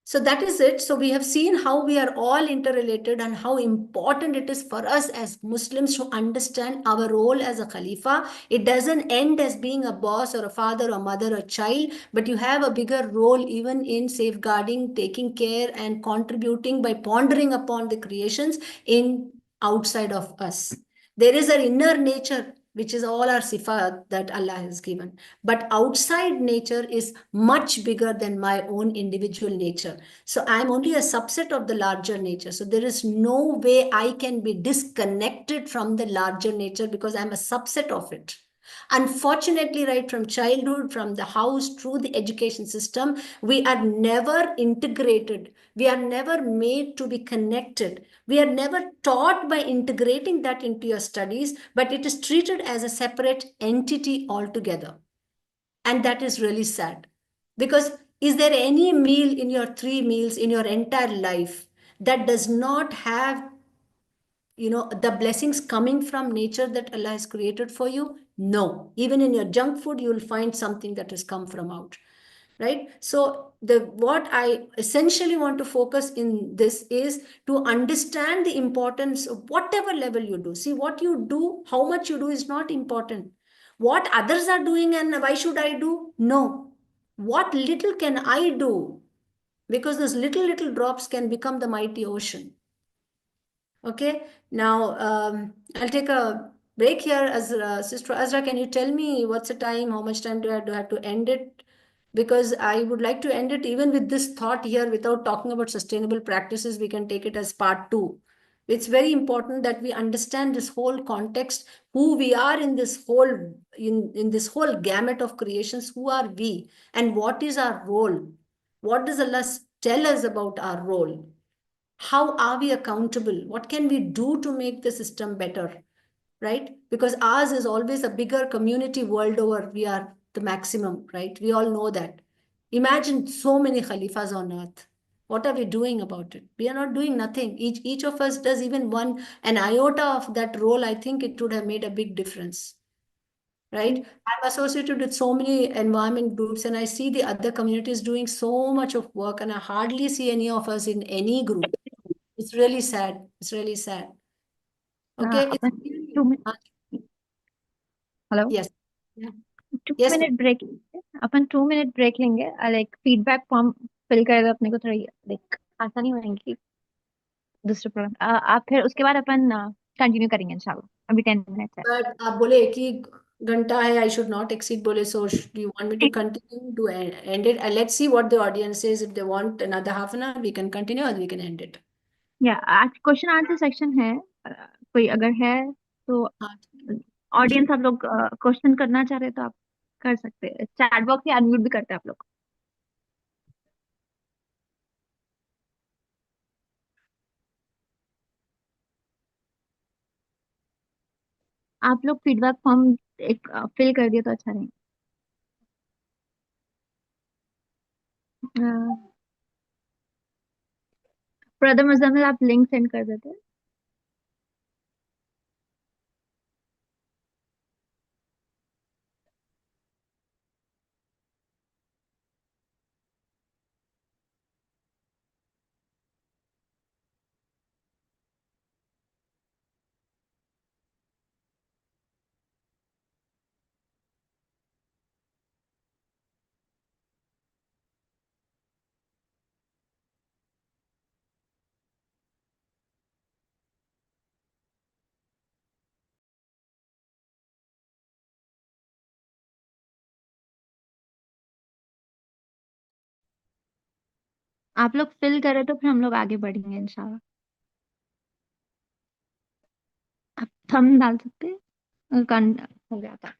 So that is it. So we have seen how we are all interrelated and how important it is for us as Muslims to understand our role as a Khalifa. It doesn't end as being a boss or a father or mother or child, but you have a bigger role even in safeguarding, taking care, and contributing by pondering upon the creations in outside of us. There is an inner nature which is all our sifat that Allah has given. But outside nature is much bigger than my own individual nature. So I'm only a subset of the larger nature. So there is no way I can be disconnected from the larger nature because I'm a subset of it. Unfortunately, right from childhood, from the house, through the education system, we are never integrated. We are never made to be connected. We are never taught by integrating that into your studies, but it is treated as a separate entity altogether. And that is really sad. Because is there any meal in your 3 meals in your entire life that does not have the blessings coming from nature that Allah has created for you? No. Even in your junk food, you will find something that has come from out. Right? So what I essentially want to focus in this is to understand the importance of whatever level you do. See, what you do, how much you do is not important. What others are doing and why should I do? No. What little can I do? Because those little drops can become the mighty ocean. Okay, now I'll take a break here. As Sister Azra, can you tell me what's the time? How much time do I have to end it? Because I would like to end it even with this thought here without talking about sustainable practices. We can take it as part two. It's very important that we understand this whole context, who we are in this whole in this whole gamut of creations. Who are we, and what is our role? What does Allah tell us about our role? How are we accountable? What can we do to make the system better? Right? Because ours is always a bigger community world over. We are the maximum, right? We all know that. Imagine so many Khalifas on earth. What are we doing about it? We are not doing nothing. Each of us does even an iota of that role. I think it would have made a big difference, right? I'm associated with so many environment groups, and I see the other communities doing so much of work, and I hardly see any of us in any group. It's really sad. It's really sad. Okay. It's अपन really, 2 minute, hello, yes. Yeah. Two Yes, ma'am. Minute break लेंगे अपन, 2 minute break लेंगे। Like feedback form fill करे तो अपने को थोड़ा like आसानी होगी दूसरे प्रोग्राम। आप फिर उसके बाद अपन कंटिन्यू करेंगे इंशाल्लाह। अभी 10 मिनट है। But आप बोले एक ही घंटा है, I should not exceed बोले, so do you want me to continue to end it? And let's see what the audience says. If they want another half an hour, we can continue or we can end it. या आज question answer section है। कोई अगर है तो हाँ, audience, आप लोग क्वेश्चन करना चाह रहे हैं तो आप कर सकते हैं। चैट बॉक्स या अनम्यूट भी करते हैं आप लोग। आप लोग फीडबैक फॉर्म एक फिल कर दिए तो अच्छा रहेगा। ब्रदर मुजम्मिल, आप लिंक सेंड कर देते हैं। आप लोग फिल करें तो फिर हम लोग आगे बढ़ेंगे इंशाल्लाह। आप थंब डाल सकते हैं। हो गया था।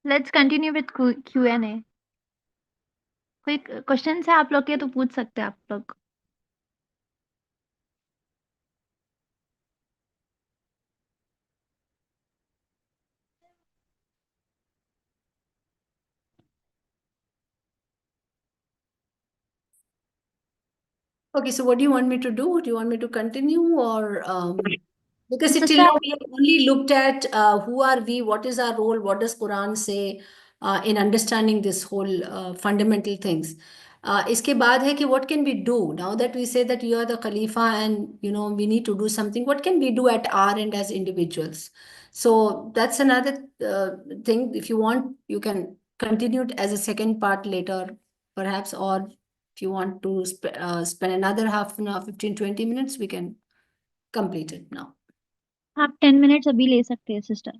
Let's continue with Q&A। कोई क्वेश्चन है आप लोग के तो पूछ सकते हैं आप लोग। Okay, so what do you want me to do? Do you want me to continue or because it till sister, now we have only looked at who are we, what is our role, what does Quran say in understanding this whole fundamental things. इसके बाद है कि what can we do now that we say that you are the Khalifa and you know we need to do something. What can we do at our end as individuals? So that's another thing. If you want, you can continue it as a second part later, perhaps, or if you want to spend another half an hour, 15, 20 minutes, we can complete it now. आप 10 minutes अभी ले सकते हैं sister.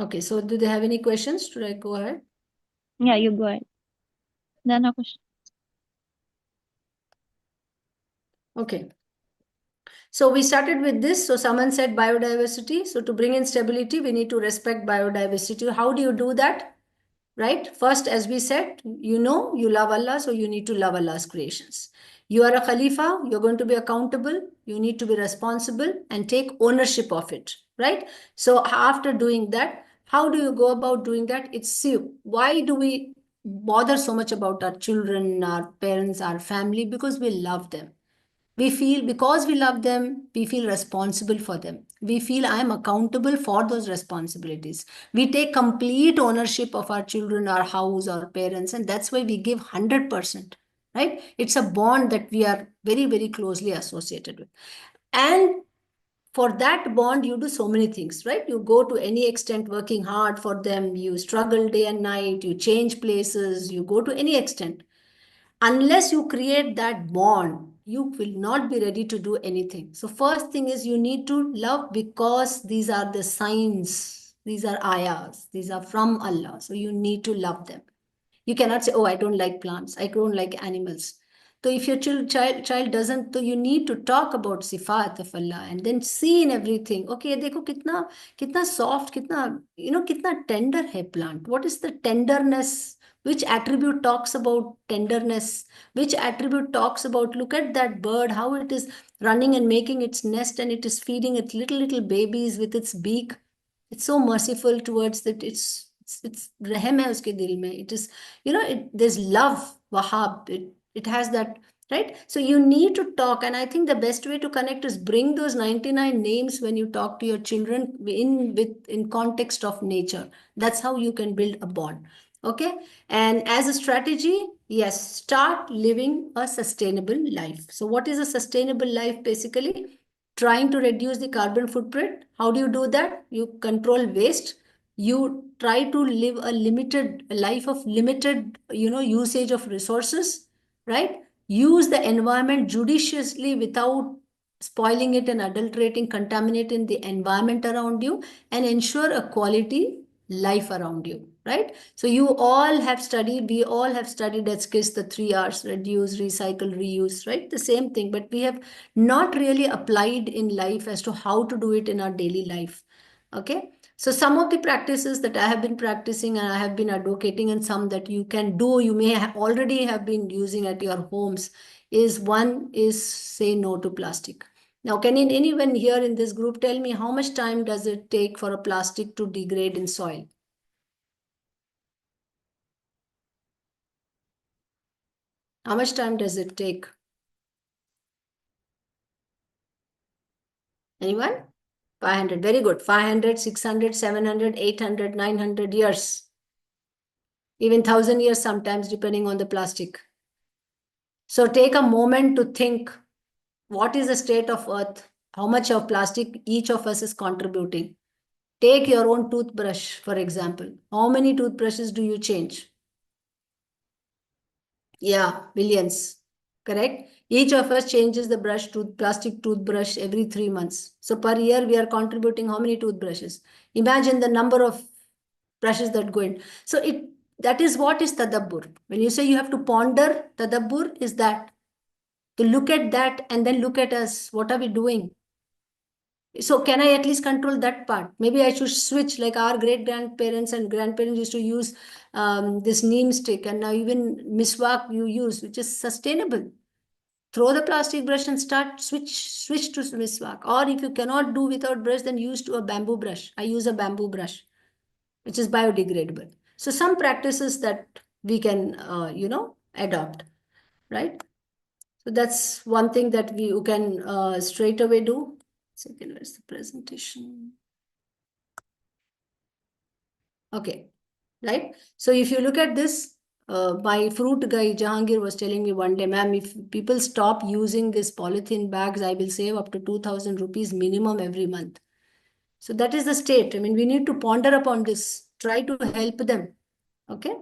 Okay, so do they have any questions? Should I go ahead? या you go ahead, there no question. Okay. So we started with this. So someone said biodiversity. So to bring in stability, we need to respect biodiversity. How do you do that? Right? First, as we said, you know, you love Allah, so you need to love Allah's creations. You are a Khalifa, you're going to be accountable, you need to be responsible and take ownership of it, right? So after doing that, how do you go about doing that? It's see, why do we bother so much about our children, our parents, our family? Because we love them. We feel because we love them, we feel responsible for them. We feel I am accountable for those responsibilities. We take complete ownership of our children, our house, our parents, and that's why we give 100%. Right? It's a bond that we are very, very closely associated with. And for that bond, you do so many things, right? You go to any extent working hard for them, you struggle day and night, you change places, you go to any extent. Unless you create that bond, you will not be ready to do anything. So first thing is you need to love, because these are the signs, these are ayahs, these are from Allah, so you need to love them. You cannot say, oh, I don't like plants, I don't like animals. So if your child doesn't, so you need to talk about sifat of Allah and then see in everything. Okay, देखो कितना soft, कितना कितना tender है plant. What is the tenderness? Which attribute talks about tenderness? Which attribute talks about, look at that bird, how it is running and making its nest, and it is feeding its little babies with its beak. It's so merciful towards that. It's rehem hai uske dil mein. It is, there's love, wahab. It has that, right? So you need to talk, and I think the best way to connect is bring those 99 names when you talk to your children in context of nature. That's how you can build a bond. Okay. And as a strategy, yes, start living a sustainable life. So what is a sustainable life? Basically trying to reduce the carbon footprint. How do you do that? You control waste. You try to live a life of limited, usage of resources, right? Use the environment judiciously without spoiling it and adulterating, contaminating the environment around you, and ensure a quality life around you, right? So we all have studied at SKIS, the 3 R's: reduce, recycle, reuse, right? The same thing, but we have not really applied in life as to how to do it in our daily life. Okay. So some of the practices that I have been practicing and I have been advocating, and some that you can do, you may already have been using at your homes, is one is say no to plastic. Now, can anyone here in this group tell me how much time does it take for a plastic to degrade in soil? How much time does it take? Anyone? 500. Very good. 500, 600, 700, 800, 900 years. Even 1,000 years sometimes, depending on the plastic. So take a moment to think, what is the state of earth? How much of plastic each of us is contributing? Take your own toothbrush, for example. How many toothbrushes do you change? Yeah, billions. Correct. Each of us changes the plastic toothbrush every 3 months. So per year, we are contributing how many toothbrushes? Imagine the number of brushes that go in. So that is what is tadabbur. When you say you have to ponder, tadabbur is that to look at that and then look at us. What are we doing? So can I at least control that part? Maybe I should switch, like our great grandparents and grandparents used to use this neem stick, and now even miswak you use, which is sustainable. Throw the plastic brush and switch to miswak. Or if you cannot do without brush, then use to a bamboo brush. I use a bamboo brush, which is biodegradable. So some practices that we can adopt, right? So that's one thing that you can straight away do. Second, where's the presentation? Okay, right? So if you look at this, my fruit guy Jahangir was telling me one day, ma'am, if people stop using these polythene bags, I will save up to 2,000 rupees minimum every month. So that is the state. I mean, we need to ponder upon this, try to help them. Okay.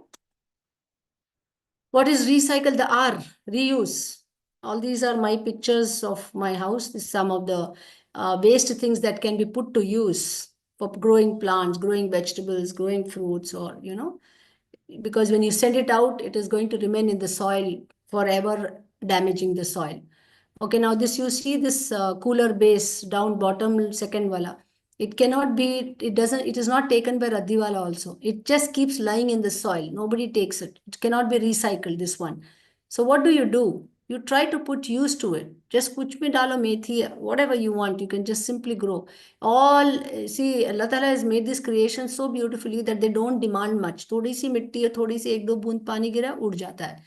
What is recycle? The R, reuse. All these are my pictures of my house. This is some of the waste things that can be put to use for growing plants, growing vegetables, growing fruits, or, because when you send it out, it is going to remain in the soil forever, damaging the soil. Okay, now this, you see this cooler base down bottom second wala. It is not taken by Radhiwala also. It just keeps lying in the soil. Nobody takes it. It cannot be recycled, this one. So what do? You try to put use to it. Just kuch mein dalo methi, whatever you want, you can just simply grow. See, Allah Ta'ala has made this creation so beautifully that they don't demand much. थोड़ी सी मिट्टी है, थोड़ी सी एक दो बूंद पानी गिरा, उड़ जाता है.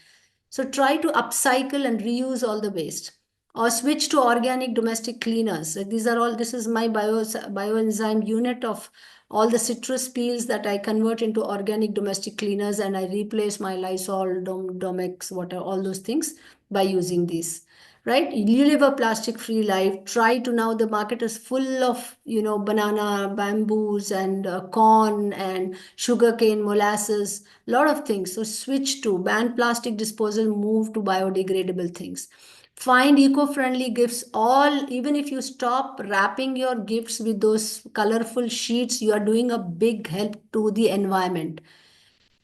So try to upcycle and reuse all the waste. or switch to organic domestic cleaners. These are all, this is my bioenzyme unit of all the citrus peels that I convert into organic domestic cleaners, and I replace my Lysol, Domex, whatever, all those things by using these. Right? You live a plastic free life. Try to, now the market is full of, banana, bamboos, and corn and sugarcane, molasses, lot of things. So switch to ban plastic disposal, move to biodegradable things. Find eco-friendly gifts. All, even if you stop wrapping your gifts with those colorful sheets, you are doing a big help to the environment.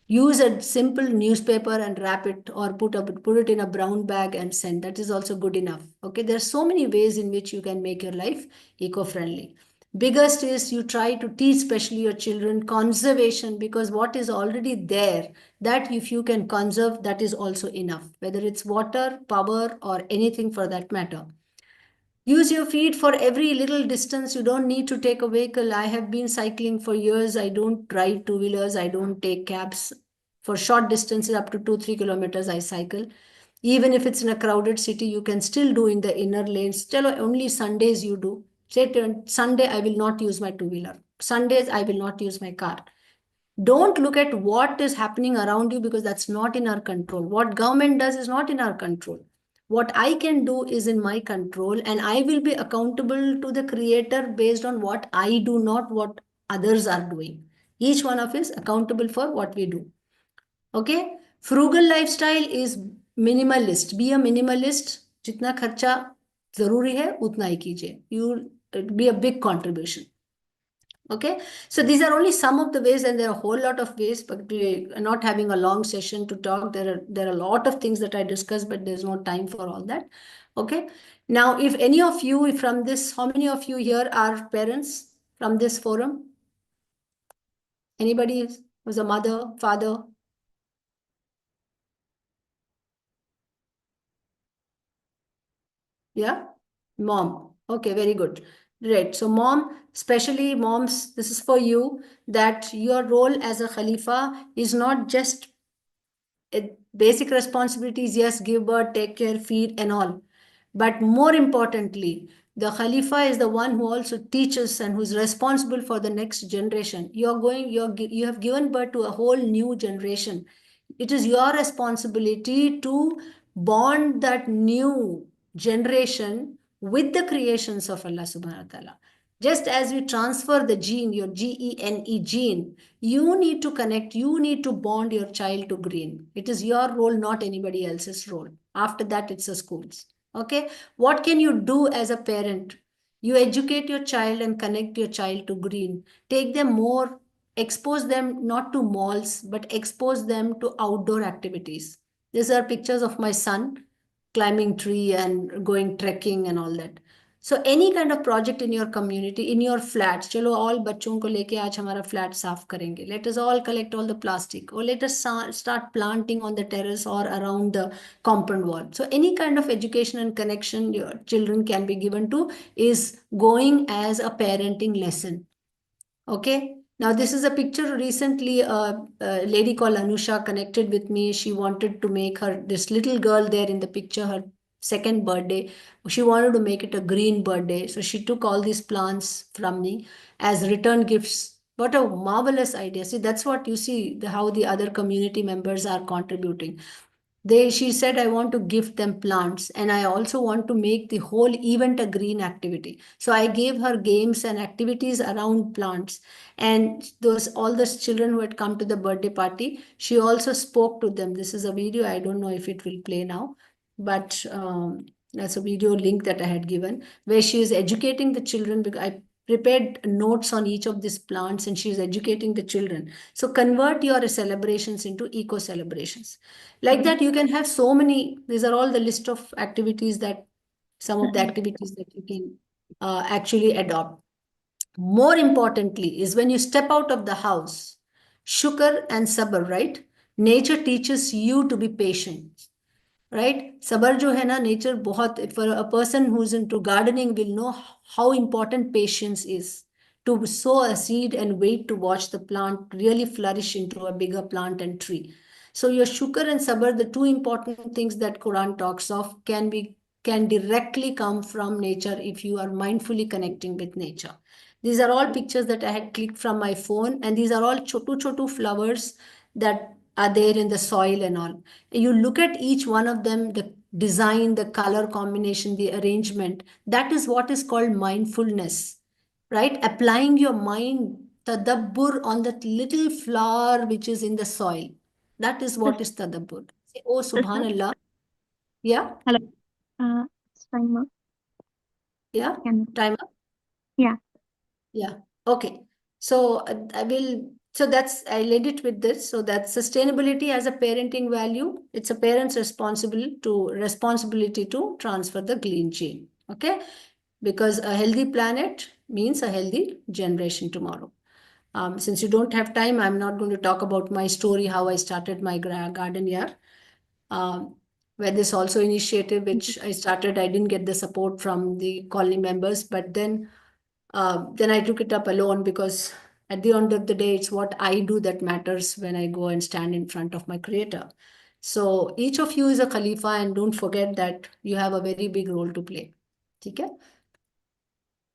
Use a simple newspaper and wrap it, or put it in a brown bag and send. That is also good enough. Okay, there are so many ways in which you can make your life eco-friendly. Biggest is you try to teach, especially your children, conservation, because what is already there, that if you can conserve, that is also enough, whether it's water, power, or anything for that matter. Use your feet for every little distance. You don't need to take a vehicle. I have been cycling for years. I don't drive two wheelers. I don't take cabs. For short distances, up to 2-3 kilometers, I cycle. Even if it's in a crowded city, you can still do in the inner lanes. Tell only Sundays you do. Say Sunday, I will not use my two wheeler. Sundays, I will not use my car. Don't look at what is happening around you, because that's not in our control. What government does is not in our control. What I can do is in my control, and I will be accountable to the creator based on what I do, not what others are doing. Each one of us accountable for what we do. Okay? Frugal lifestyle is minimalist. Be a minimalist. जितना खर्चा जरूरी है उतना ही कीजिए. You be a big contribution. Okay, so these are only some of the ways, and there are a whole lot of ways, but we are not having a long session to talk. There are a lot of things that I discussed, but there's no time for all that. Okay, now if any of you from this, how many of you here are parents from this forum? Anybody who's a mother, father? Yeah, mom. Okay, very good. Right. So, mom, especially moms, this is for you, that your role as a Khalifa is not just basic responsibilities. Yes, give birth, take care, feed, and all. But more importantly, the Khalifa is the one who also teaches and who's responsible for the next generation. You have given birth to a whole new generation. It is your responsibility to bond that new generation with the creations of Allah subhanahu wa ta'ala. Just as we transfer the gene, your gene, you need to connect, you need to bond your child to green. It is your role, not anybody else's role. After that, it's the schools. Okay. What can you do as a parent? You educate your child and connect your child to green. Take them more, expose them not to malls, but expose them to outdoor activities. These are pictures of my son climbing tree and going trekking and all that. So any kind of project in your community, in your flats, चलो all बच्चों को लेके आज हमारा flat साफ करेंगे. Let us all collect all the plastic, or let us start planting on the terrace or around the compound wall. So any kind of education and connection your children can be given to is going as a parenting lesson. Okay. Now, this is a picture recently. A lady called Anusha connected with me. She wanted to make this little girl there in the picture, her second birthday. She wanted to make it a green birthday. So she took all these plants from me as return gifts. What a marvelous idea. See, that's what you see, how the other community members are contributing. She said, I want to gift them plants, and I also want to make the whole event a green activity. So I gave her games and activities around plants. And all those children who had come to the birthday party, she also spoke to them. This is a video. I don't know if it will play now, but that's a video link that I had given, where she is educating the children, because I prepared notes on each of these plants, and she is educating the children. So convert your celebrations into eco celebrations. Like that, you can have so many. These are all the list of activities, that some of the activities that you can actually adopt. More importantly is when you step out of the house, shukr and sabr, right? Nature teaches you to be patient, right? Sabar jo hai na, nature बहुत, for a person who's into gardening will know how important patience is, to sow a seed and wait to watch the plant really flourish into a bigger plant and tree. So your shukr and sabr, the two important things that Quran talks of, can be can directly come from nature if you are mindfully connecting with nature. These are all pictures that I had clicked from my phone, and these are all chotu flowers that are there in the soil and all. You look at each one of them, the design, the color combination, the arrangement. That is what is called mindfulness, right? Applying your mind, tadabbur, on that little flower which is in the soil. That is what Sis- is tadabbur. Say, oh, Sister, subhanallah. Yeah, hello. It's fine, ma. yeah. Can Time up. yeah. Yeah. Okay. So I will. So that's I led it with this. So that sustainability as a parenting value. It's a parent's responsibility to transfer the green gene. Okay, because a healthy planet means a healthy generation tomorrow. Since you don't have time, I'm not going to talk about my story, how I started my garden here. Where this also initiative which I started, I didn't get the support from the colony members, but then I took it up alone because at the end of the day, it's what I do that matters when I go and stand in front of my creator. So each of you is a Khalifa, and don't forget that you have a very big role to play. Okay?